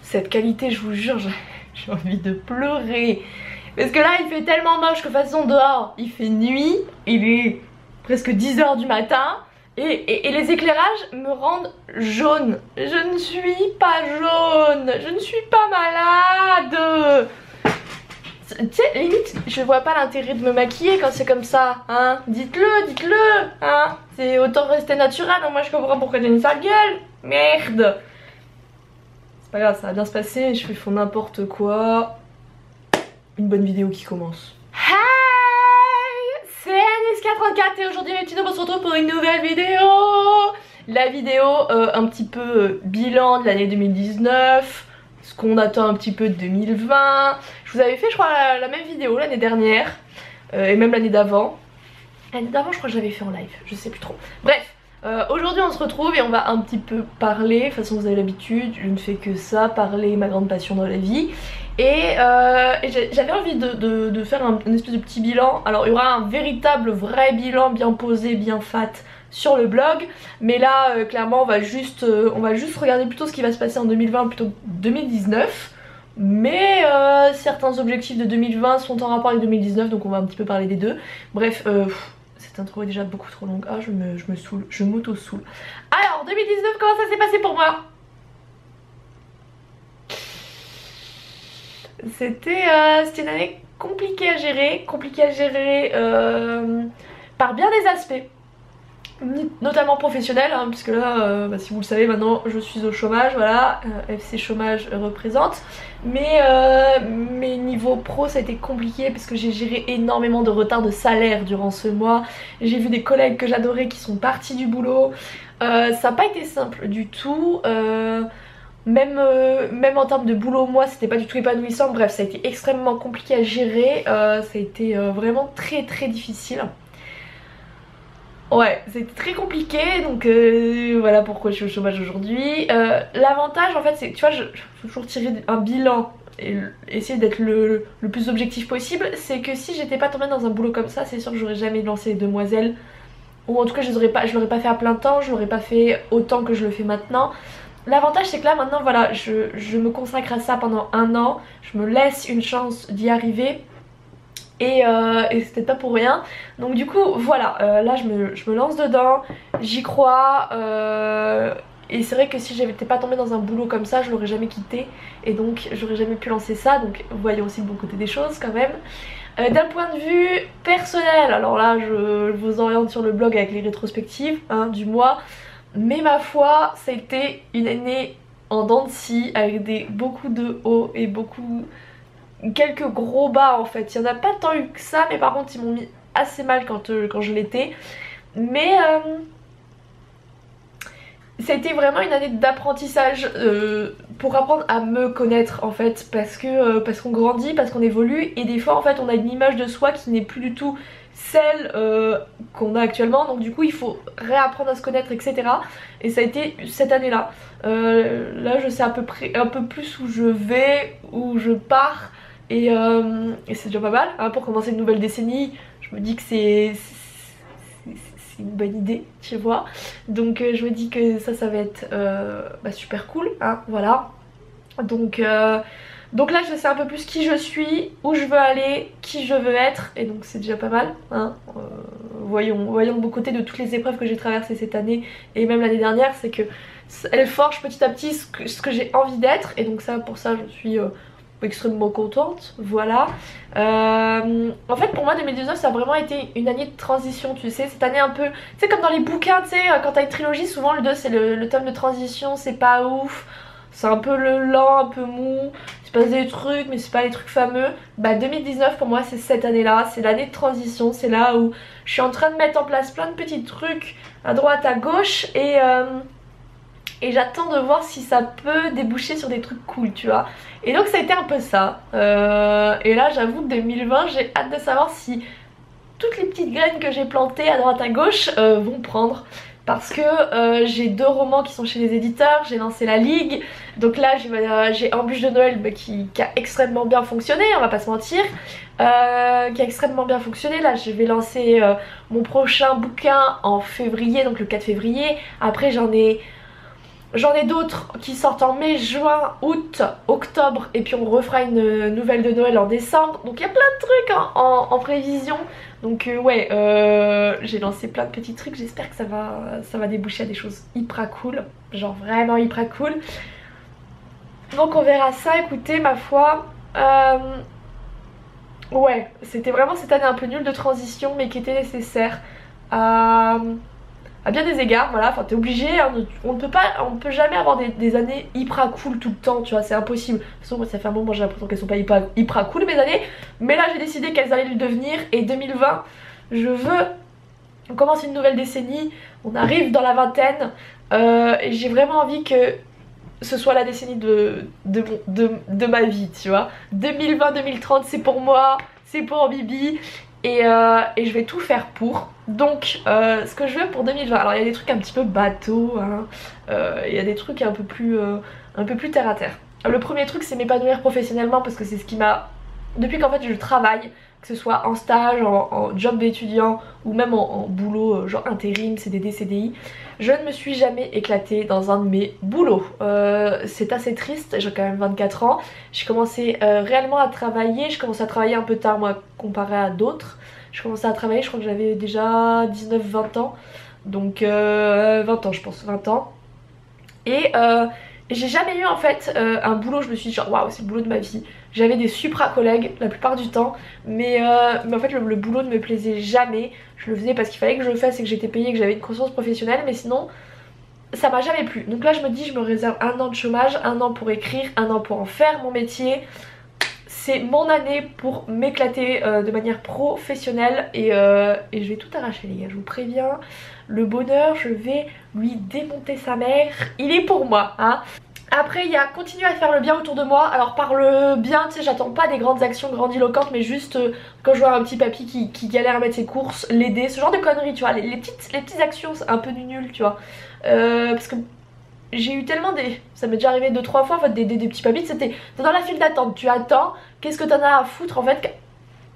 cette qualité, je vous jure, j'ai envie de pleurer. Parce que là il fait tellement moche que de toute façon dehors il fait nuit, il est presque 10 h du matin et les éclairages me rendent jaune. Je ne suis pas jaune, je ne suis pas malade. Tu sais, limite, je vois pas l'intérêt de me maquiller quand c'est comme ça, hein. Dites-le, hein. C'est autant rester naturel, hein. Moi je comprends pourquoi j'ai une sale gueule. Merde. C'est pas grave, ça va bien se passer, je fais fond n'importe quoi. Une bonne vidéo qui commence. Hey, c'est Anis44 et aujourd'hui les petits on se retrouve pour une nouvelle vidéo. La vidéo un petit peu bilan de l'année 2019, ce qu'on attend un petit peu de 2020. Je vous avais fait je crois la même vidéo l'année dernière et même l'année d'avant. L'année d'avant je crois que j'avais fait en live, je sais plus trop. Bref. Aujourd'hui on se retrouve et on va un petit peu parler, de toute façon vous avez l'habitude, je ne fais que ça, parler ma grande passion dans la vie. Et j'avais envie de faire une espèce de petit bilan. Alors il y aura un véritable vrai bilan bien posé, bien fat sur le blog. Mais là clairement on va juste regarder plutôt ce qui va se passer en 2020 plutôt que 2019. Mais certains objectifs de 2020 sont en rapport avec 2019 donc on va un petit peu parler des deux. Bref, cette intro est déjà beaucoup trop longue. Ah je me saoule, je m'auto-saoule. Alors 2019 comment ça s'est passé pour moi? C'était une année compliquée à gérer par bien des aspects, notamment professionnels, hein, puisque là, si vous le savez maintenant, je suis au chômage, voilà, FC chômage représente, mais niveau pro ça a été compliqué parce que j'ai géré énormément de retard de salaire durant ce mois, j'ai vu des collègues que j'adorais qui sont partis du boulot, ça n'a pas été simple du tout. Même en termes de boulot moi c'était pas du tout épanouissant, bref ça a été extrêmement compliqué à gérer, ça a été vraiment très difficile. Ouais, c'était très compliqué donc voilà pourquoi je suis au chômage aujourd'hui. L'avantage en fait c'est que tu vois, je faut toujours tirer un bilan et essayer d'être le plus objectif possible, c'est que si j'étais pas tombée dans un boulot comme ça, c'est sûr que j'aurais jamais lancé les Demoiselles, ou en tout cas je l'aurais pas fait à plein temps, je l'aurais pas fait autant que je le fais maintenant. L'avantage c'est que là maintenant voilà, je me consacre à ça pendant un an, je me laisse une chance d'y arriver et c'était pas pour rien. Donc du coup voilà, là je me lance dedans, j'y crois et c'est vrai que si j'étais pas tombée dans un boulot comme ça je l'aurais jamais quitté et donc j'aurais jamais pu lancer ça, donc voyons aussi le bon côté des choses quand même. D'un point de vue personnel, alors là je vous oriente sur le blog avec les rétrospectives hein, du mois. Mais ma foi, ça a été une année en dents de scie avec beaucoup de hauts et quelques gros bas en fait. Il n'y en a pas tant eu que ça, mais par contre ils m'ont mis assez mal quand je l'étais. Mais ça a été vraiment une année d'apprentissage pour apprendre à me connaître en fait, parce qu'on grandit, parce qu'on évolue et des fois en fait on a une image de soi qui n'est plus du tout celle qu'on a actuellement, donc du coup il faut réapprendre à se connaître etc. Et ça a été cette année là. Là je sais à peu près un peu plus où je vais, où je pars et c'est déjà pas mal hein, pour commencer une nouvelle décennie. Je me dis que c'est une bonne idée, tu vois, donc je me dis que ça va être super cool hein, voilà. Donc là je sais un peu plus qui je suis, où je veux aller, qui je veux être, et donc c'est déjà pas mal hein. Voyons le beau côté de toutes les épreuves que j'ai traversées cette année et même l'année dernière, c'est que elle forge petit à petit ce que j'ai envie d'être, et donc ça pour ça je suis extrêmement contente, voilà. En fait pour moi 2019 ça a vraiment été une année de transition, tu sais, cette année un peu, tu sais comme dans les bouquins, tu sais quand t'as une trilogie souvent le 2 c'est le tome de transition, c'est pas ouf, c'est un peu lent, un peu mou, il se passe des trucs mais c'est pas les trucs fameux. Bah 2019 pour moi c'est cette année là, c'est l'année de transition, c'est là où je suis en train de mettre en place plein de petits trucs à droite à gauche et j'attends de voir si ça peut déboucher sur des trucs cool, tu vois. Et donc ça a été un peu ça. Et là j'avoue que 2020 j'ai hâte de savoir si toutes les petites graines que j'ai plantées à droite à gauche vont prendre. Parce que j'ai 2 romans qui sont chez les éditeurs, j'ai lancé la Ligue. Donc là j'ai Embûche de Noël qui a extrêmement bien fonctionné, on va pas se mentir. Qui a extrêmement bien fonctionné. Là je vais lancer mon prochain bouquin en février, donc le 4 février. Après j'en ai J'en ai d'autres qui sortent en mai, juin, août, octobre et puis on refera une nouvelle de Noël en décembre. Donc il y a plein de trucs hein, en prévision. Donc ouais, j'ai lancé plein de petits trucs, j'espère que ça va déboucher à des choses hyper cool. Genre vraiment hyper cool. Donc on verra ça, écoutez ma foi. Ouais, c'était vraiment cette année un peu nulle de transition mais qui était nécessaire à bien des égards, voilà, enfin t'es obligé, hein, on ne peut jamais avoir des années hyper cool tout le temps, tu vois, c'est impossible. De toute façon moi ça fait un moment j'ai l'impression qu'elles sont pas hyper cool mes années, mais là j'ai décidé qu'elles allaient le devenir et 2020, on commence une nouvelle décennie, on arrive dans la vingtaine et j'ai vraiment envie que ce soit la décennie de ma vie, tu vois. 2020-2030 c'est pour moi, c'est pour Bibi. Et je vais tout faire pour. Donc ce que je veux pour 2020, alors il y a des trucs un petit peu bateaux hein. Il y a des trucs un peu plus terre à terre. Le premier truc c'est m'épanouir professionnellement parce que c'est ce qui m'a, depuis qu'en fait je travaille, que ce soit en stage, en job d'étudiant ou même en boulot genre intérim, CDD, CDI, je ne me suis jamais éclatée dans un de mes boulots. C'est assez triste, j'ai quand même 24 ans. J'ai commencé réellement à travailler, je commençais à travailler un peu tard moi comparé à d'autres. Je commençais à travailler, je crois que j'avais déjà 19-20 ans. Donc 20 ans je pense, 20 ans. Et j'ai jamais eu en fait un boulot, je me suis dit genre waouh c'est le boulot de ma vie. J'avais des supra collègues la plupart du temps, mais en fait le boulot ne me plaisait jamais. Je le faisais parce qu'il fallait que je le fasse et que j'étais payée, que j'avais une conscience professionnelle, mais sinon ça m'a jamais plu. Donc là je me dis je me réserve un an de chômage, un an pour écrire, un an pour en faire mon métier. C'est mon année pour m'éclater de manière professionnelle et je vais tout arracher les gars, je vous préviens. Le bonheur, je vais lui démonter sa mère, il est pour moi hein. Après il y a continuer à faire le bien autour de moi. Alors par le bien tu sais j'attends pas des grandes actions grandiloquentes, mais juste quand je vois un petit papy qui galère à mettre ses courses, l'aider, ce genre de conneries tu vois, les petites actions un peu nulles tu vois. Parce que j'ai eu tellement ça m'est déjà arrivé 2-3 fois en fait, des petits papys, t'es dans la file d'attente, tu attends, qu'est-ce que t'en as à foutre en fait,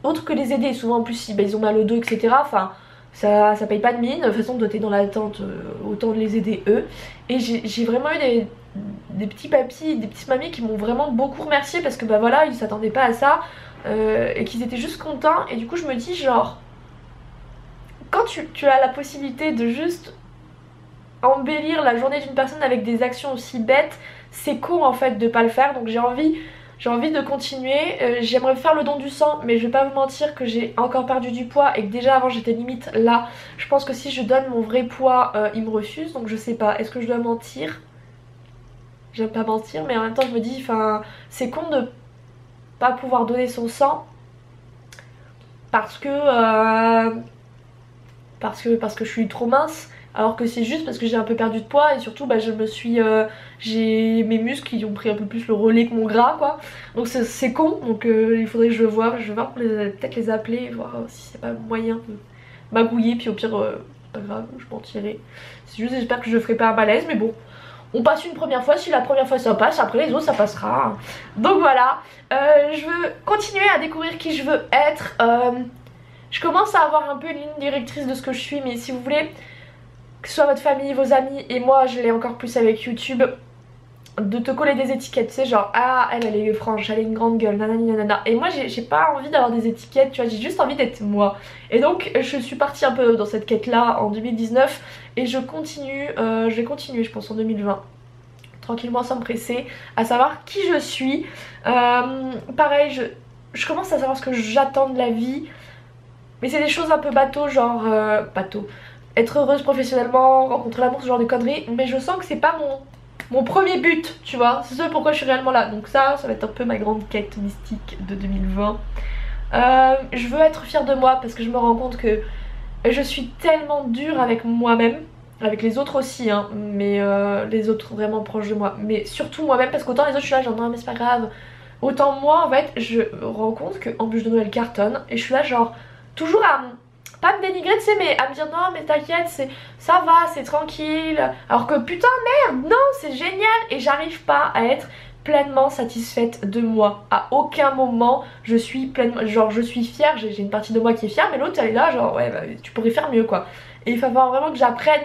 autre que les aider, souvent en plus si ils ont mal au dos etc, enfin ça paye pas de mine, de toute façon toi t'es dans l'attente, autant de les aider eux. Et j'ai vraiment eu des petits papys, des petites mamies qui m'ont vraiment beaucoup remercié parce que bah voilà ils s'attendaient pas à ça et qu'ils étaient juste contents. Et du coup je me dis genre quand tu as la possibilité de juste embellir la journée d'une personne avec des actions aussi bêtes, c'est con en fait de pas le faire. Donc j'ai envie de continuer. J'aimerais faire le don du sang, mais je vais pas vous mentir que j'ai encore perdu du poids et que déjà avant j'étais limite là. Je pense que si je donne mon vrai poids ils me refusent, donc je sais pas, est-ce que je dois mentir? J'aime pas mentir, mais en même temps je me dis enfin c'est con de pas pouvoir donner son sang parce que je suis trop mince. Alors que c'est juste parce que j'ai un peu perdu de poids et surtout bah, j'ai mes muscles qui ont pris un peu plus le relais que mon gras quoi. Donc c'est con, donc il faudrait que je vais voir pour peut-être les appeler, voir si c'est pas moyen de magouiller, puis au pire pas grave, je m'en tirerai. C'est juste j'espère que je ferai pas un malaise, mais bon. On passe une première fois, si la première fois ça passe, après les autres ça passera. Donc voilà, je veux continuer à découvrir qui je veux être. Je commence à avoir un peu une ligne directrice de ce que je suis, mais si vous voulez que ce soit votre famille, vos amis, et moi je l'ai encore plus avec YouTube, de te coller des étiquettes, tu sais genre ah elle est franche, elle a une grande gueule, nanani nanana. Et moi j'ai pas envie d'avoir des étiquettes, tu vois, j'ai juste envie d'être moi. Et donc je suis partie un peu dans cette quête là en 2019 et je vais continuer je pense en 2020. Tranquillement sans me presser, à savoir qui je suis. Pareil je commence à savoir ce que j'attends de la vie. Mais c'est des choses un peu bateau, genre bateau. Être heureuse professionnellement, rencontrer l'amour, ce genre de conneries. Mais je sens que c'est pas mon premier but, tu vois. C'est ce pourquoi je suis réellement là. Donc ça va être un peu ma grande quête mystique de 2020. Je veux être fière de moi parce que je me rends compte que je suis tellement dure avec moi-même. Avec les autres aussi, hein, mais les autres vraiment proches de moi. Mais surtout moi-même parce qu'autant les autres je suis là genre non mais c'est pas grave. Autant moi en fait je me rends compte qu'en bûche de Noël cartonne. Et je suis là genre toujours à pas me dénigrer tu sais mais à me dire non mais t'inquiète ça va c'est tranquille. Alors que putain merde non c'est génial. Et j'arrive pas à être pleinement satisfaite de moi. À aucun moment je suis pleinement, genre je suis fière, j'ai une partie de moi qui est fière mais l'autre elle est là genre ouais bah, tu pourrais faire mieux quoi. Et il va falloir vraiment que j'apprenne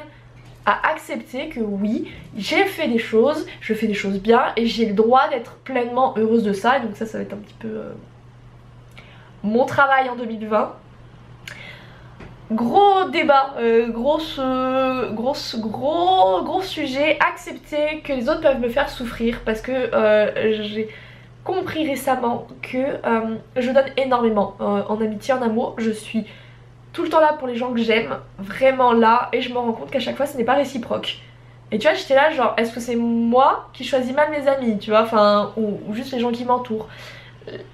à accepter que oui, j'ai fait des choses, je fais des choses bien et j'ai le droit d'être pleinement heureuse de ça. Et donc ça va être un petit peu mon travail en 2020. Gros débat, gros sujet, accepter que les autres peuvent me faire souffrir parce que j'ai compris récemment que je donne énormément en amitié, en amour. Je suis tout le temps là pour les gens que j'aime, vraiment là, et je me rends compte qu'à chaque fois ce n'est pas réciproque. Et tu vois, j'étais là genre, est-ce que c'est moi qui choisis mal mes amis, tu vois, enfin, ou juste les gens qui m'entourent.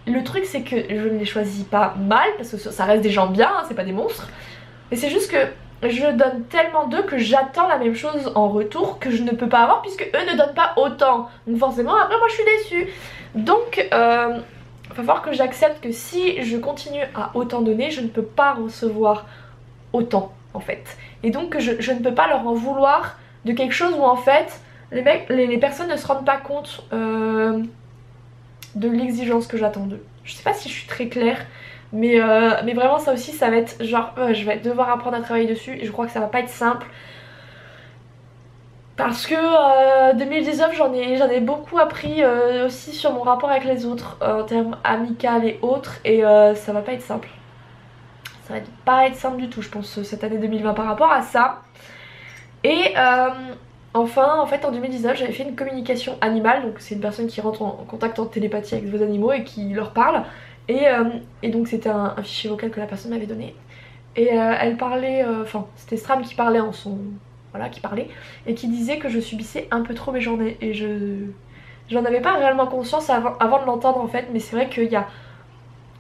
Le truc c'est que je ne les choisis pas mal, parce que ça reste des gens bien, hein, c'est pas des monstres. Mais c'est juste que je donne tellement d'eux que j'attends la même chose en retour que je ne peux pas avoir puisque eux ne donnent pas autant. Donc forcément après moi je suis déçue. Donc va falloir que j'accepte que si je continue à autant donner, je ne peux pas recevoir autant en fait. Et donc je ne peux pas leur en vouloir de quelque chose où en fait les personnes ne se rendent pas compte de l'exigence que j'attends d'eux. Je sais pas si je suis très claire. Mais vraiment ça aussi ça va être genre je vais devoir apprendre à travailler dessus et je crois que ça va pas être simple. Parce que 2019 j'en ai beaucoup appris aussi sur mon rapport avec les autres en termes amical et autres et ça va pas être simple. Ça va pas être simple du tout je pense cette année 2020 par rapport à ça. Et enfin en fait en 2019 j'avais fait une communication animale, donc c'est une personne qui rentre en contact en télépathie avec vos animaux et qui leur parle. Et donc c'était un fichier vocal que la personne m'avait donné. Et elle parlait, enfin c'était Stram qui parlait en son... Voilà, qui parlait. Et qui disait que je subissais un peu trop mes journées. Et j'en avais pas réellement conscience avant de l'entendre en fait. Mais c'est vrai qu'il y a...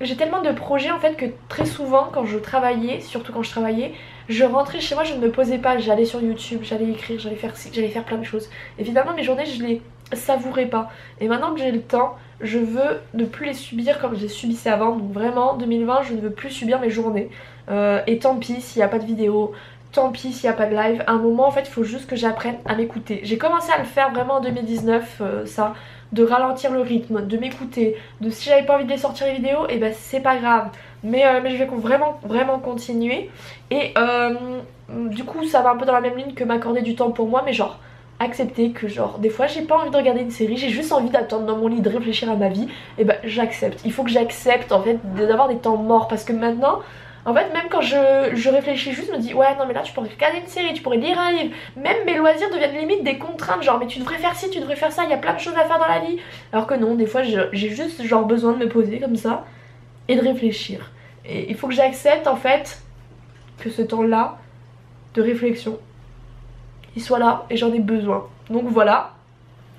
J'ai tellement de projets en fait que très souvent quand je travaillais, surtout quand je travaillais, je rentrais chez moi, je ne me posais pas. J'allais sur YouTube, j'allais écrire, j'allais faire plein de choses. Et finalement mes journées je les savourais pas. Et maintenant que j'ai le temps, je veux ne plus les subir comme je les subissais avant. Donc vraiment 2020 je ne veux plus subir mes journées. Et tant pis s'il n'y a pas de vidéo, tant pis s'il n'y a pas de live. À un moment en fait il faut juste que j'apprenne à m'écouter. J'ai commencé à le faire vraiment en 2019 ça, de ralentir le rythme, de m'écouter, de si j'avais pas envie de les sortir les vidéos, et ben c'est pas grave. Mais je vais vraiment continuer. Et du coup ça va un peu dans la même ligne que m'accorder du temps pour moi, mais genre accepter que genre des fois j'ai pas envie de regarder une série, j'ai juste envie d'attendre dans mon lit, de réfléchir à ma vie, et ben j'accepte. Il faut que j'accepte en fait d'avoir des temps morts parce que maintenant en fait même quand je réfléchis juste, je me dis ouais non mais là tu pourrais regarder une série, tu pourrais lire un livre, même mes loisirs deviennent limite des contraintes, genre mais tu devrais faire ci, tu devrais faire ça, il y a plein de choses à faire dans la vie. Alors que non, des fois j'ai juste genre besoin de me poser comme ça et de réfléchir. Et il faut que j'accepte en fait que ce temps là de réflexion il soit là et j'en ai besoin. Donc voilà,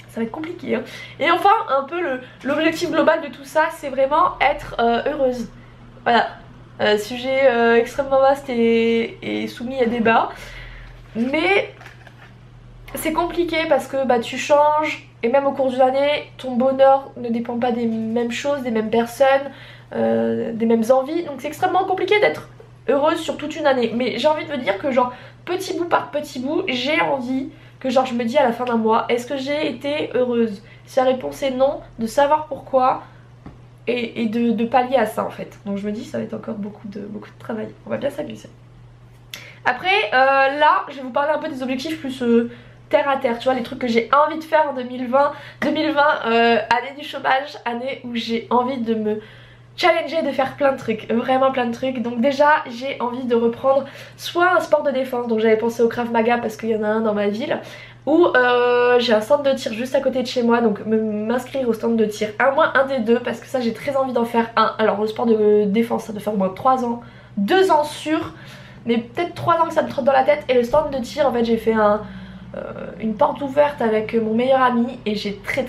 ça va être compliqué hein. Et enfin un peu l'objectif global de tout ça c'est vraiment être heureuse. Voilà. Sujet extrêmement vaste et soumis à débat. Mais c'est compliqué parce que bah, tu changes et même au cours d'une année, ton bonheur ne dépend pas des mêmes choses, des mêmes personnes, des mêmes envies. Donc c'est extrêmement compliqué d'être heureuse sur toute une année. Mais j'ai envie de me dire que genre petit bout par petit bout, j'ai envie que genre je me dis à la fin d'un mois, est-ce que j'ai été heureuse? Si la réponse est non, de savoir pourquoi. Et de pallier à ça en fait. Donc je me dis ça va être encore beaucoup de travail. On va bien s'amuser. Après là je vais vous parler un peu des objectifs plus terre à terre. Tu vois les trucs que j'ai envie de faire en 2020. 2020 année du chômage, année où j'ai envie de me challenger, de faire plein de trucs, vraiment plein de trucs. Donc déjà j'ai envie de reprendre soit un sport de défense, donc j'avais pensé au Krav Maga parce qu'il y en a un dans ma ville, ou j'ai un centre de tir juste à côté de chez moi, donc m'inscrire au stand de tir, à moins un des deux, parce que ça j'ai très envie d'en faire un. Alors le sport de défense ça doit faire au moins 3 ans, 2 ans sûr, mais peut-être 3 ans que ça me trotte dans la tête. Et le stand de tir en fait j'ai fait une porte ouverte avec mon meilleur ami et j'ai très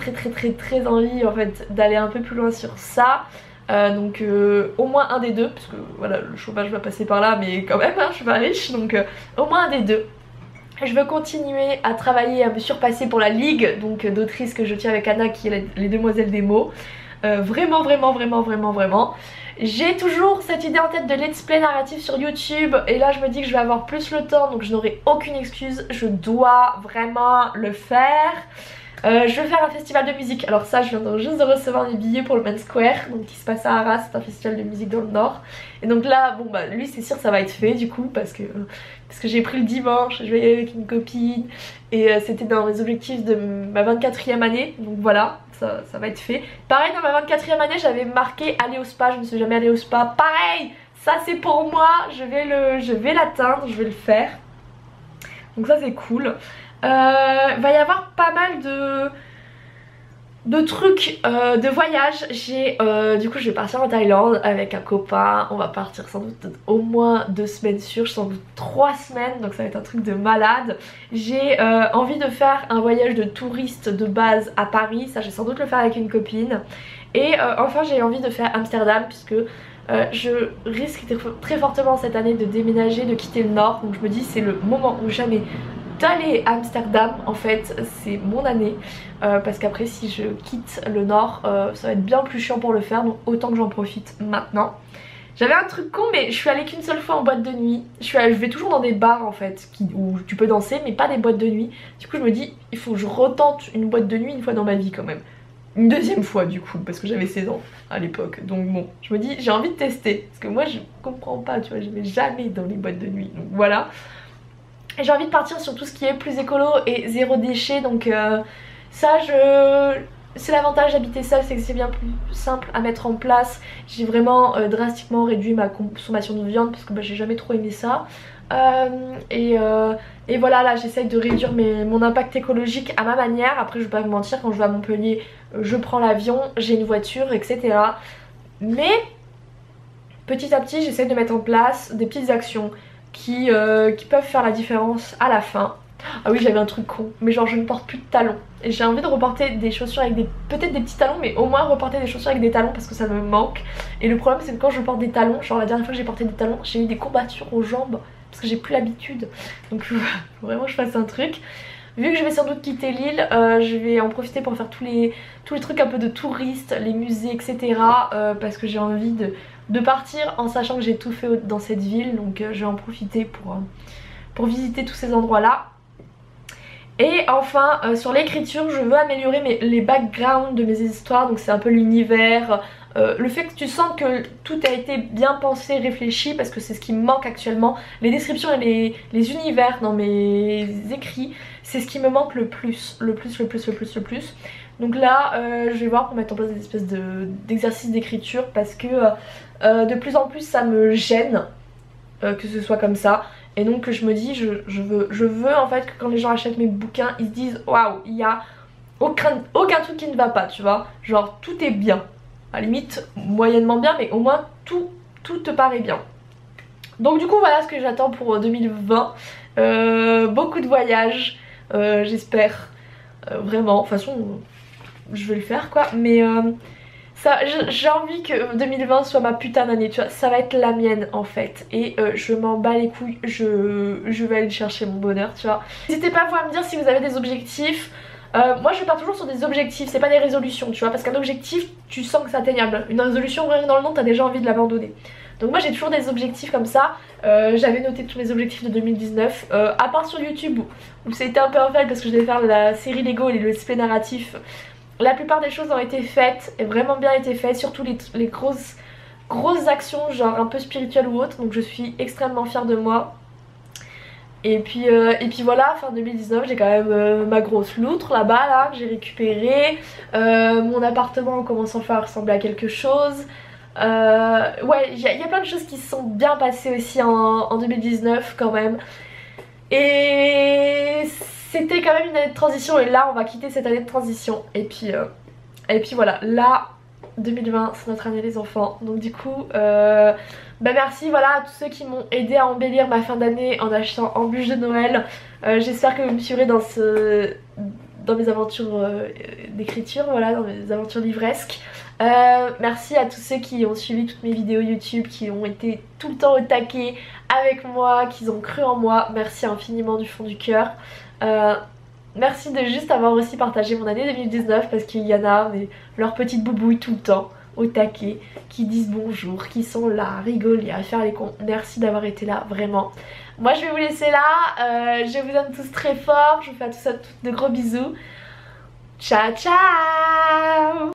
envie en fait d'aller un peu plus loin sur ça. Donc au moins un des deux, parce que voilà le chômage va passer par là, mais quand même hein, je suis pas riche, donc au moins un des deux. Je veux continuer à travailler, à me surpasser pour la ligue donc d'autrice que je tiens avec Anna qui est les Demoiselles des mots. Vraiment. J'ai toujours cette idée en tête de let's play narratif sur YouTube et là je me dis que je vais avoir plus le temps donc je n'aurai aucune excuse, je dois vraiment le faire. Je veux faire un festival de musique. Alors ça, je viens juste de recevoir mes billets pour le Main Square, donc qui se passe à Arras, c'est un festival de musique dans le Nord. Et donc là, bon bah lui c'est sûr ça va être fait du coup parce que j'ai pris le dimanche, je vais y aller avec une copine et c'était dans mes objectifs de ma 24e année, donc voilà, ça va être fait. Pareil, dans ma 24e année, j'avais marqué aller au spa, je ne suis jamais allée au spa. Pareil, ça c'est pour moi, je vais l'atteindre, je vais le faire. Donc ça c'est cool. Va y avoir pas mal de trucs de voyage. Du coup je vais partir en Thaïlande avec un copain. On va partir sans doute au moins 2 semaines sûres, sans doute 3 semaines, donc ça va être un truc de malade. J'ai envie de faire un voyage de touriste de base à Paris, ça je vais sans doute le faire avec une copine. Et enfin j'ai envie de faire Amsterdam puisque je risque très fortement cette année de déménager, de quitter le Nord. Donc je me dis c'est le moment ou jamais d'aller à Amsterdam, en fait c'est mon année parce qu'après si je quitte le Nord ça va être bien plus chiant pour le faire, donc autant que j'en profite maintenant. J'avais un truc con mais je suis allée qu'une seule fois en boîte de nuit. Je vais toujours dans des bars en fait où tu peux danser mais pas des boîtes de nuit. Du coup je me dis il faut que je retente une boîte de nuit une fois dans ma vie quand même. Une deuxième fois du coup parce que j'avais 16 ans à l'époque, donc bon je me dis j'ai envie de tester parce que moi je comprends pas, tu vois, je vais jamais dans les boîtes de nuit, donc voilà. J'ai envie de partir sur tout ce qui est plus écolo et zéro déchet, donc ça c'est l'avantage d'habiter seule, c'est que c'est bien plus simple à mettre en place. J'ai vraiment drastiquement réduit ma consommation de viande parce que bah, j'ai jamais trop aimé ça. Et voilà, là j'essaye de réduire mon impact écologique à ma manière. Après je vais pas vous mentir, quand je vais à Montpellier je prends l'avion, j'ai une voiture, etc. Mais petit à petit j'essaye de mettre en place des petites actions qui peuvent faire la différence à la fin. Ah oui, j'avais un truc con, mais genre je ne porte plus de talons et j'ai envie de reporter des chaussures avec peut-être des petits talons, mais au moins reporter des chaussures avec des talons parce que ça me manque. Et le problème c'est que quand je porte des talons, genre la dernière fois que j'ai porté des talons, j'ai eu des courbatures aux jambes parce que j'ai plus l'habitude. Donc faut vraiment que je fasse un truc. Vu que je vais sans doute quitter l'île, je vais en profiter pour faire tous les trucs un peu de touristes, les musées, etc. Parce que j'ai envie de partir en sachant que j'ai tout fait dans cette ville. Donc je vais en profiter pour visiter tous ces endroits là. Et enfin sur l'écriture je veux améliorer les backgrounds de mes histoires. Donc c'est un peu l'univers, le fait que tu sens que tout a été bien pensé, réfléchi, parce que c'est ce qui me manque actuellement. Les descriptions et les univers dans mes écrits, c'est ce qui me manque le plus. Donc là je vais voir pour mettre en place des espèces d'exercices d'écriture parce que de plus en plus ça me gêne que ce soit comme ça. Et donc je me dis je veux en fait que quand les gens achètent mes bouquins ils se disent waouh, il y a aucun truc qui ne va pas, tu vois. Genre tout est bien, à la limite moyennement bien, mais au moins tout te paraît bien. Donc du coup voilà ce que j'attends pour 2020. Beaucoup de voyages, j'espère vraiment. De toute façon je vais le faire quoi, mais j'ai envie que 2020 soit ma putain d'année, tu vois, ça va être la mienne en fait. Et je m'en bats les couilles, je vais aller chercher mon bonheur, tu vois. N'hésitez pas à me dire si vous avez des objectifs. Moi je pars toujours sur des objectifs, c'est pas des résolutions, tu vois, parce qu'un objectif tu sens que c'est atteignable. Une résolution rien que dans le nom t'as déjà envie de l'abandonner. Donc moi j'ai toujours des objectifs comme ça. J'avais noté tous mes objectifs de 2019, à part sur YouTube où c'était un peu un fail parce que je devais faire la série Lego et le display narratif. La plupart des choses ont été faites et vraiment bien été faites, surtout les grosses actions genre un peu spirituelles ou autres, donc je suis extrêmement fière de moi. Et puis voilà, fin 2019 j'ai quand même ma grosse loutre là-bas là, que j'ai récupérée, mon appartement commence enfin à ressembler à quelque chose. Ouais, il y a plein de choses qui se sont bien passées aussi en 2019 quand même. Et c'était quand même une année de transition et là on va quitter cette année de transition. Et puis voilà, là 2020 c'est notre année les enfants. Donc du coup bah merci voilà à tous ceux qui m'ont aidé à embellir ma fin d'année en achetant en bûche de Noël. J'espère que vous me suivrez dans mes aventures d'écriture, voilà, dans mes aventures livresques. Merci à tous ceux qui ont suivi toutes mes vidéos YouTube, qui ont été tout le temps au taquet avec moi, qui ont cru en moi. Merci infiniment du fond du cœur. Merci de juste avoir aussi partagé mon année 2019 parce qu'il y en a mais leurs petites boubouilles tout le temps au taquet, qui disent bonjour, qui sont là à rigoler, à faire les cons. Merci d'avoir été là, vraiment. Moi je vais vous laisser là, je vous aime tous très fort, je vous fais à tous de gros bisous. Ciao ciao.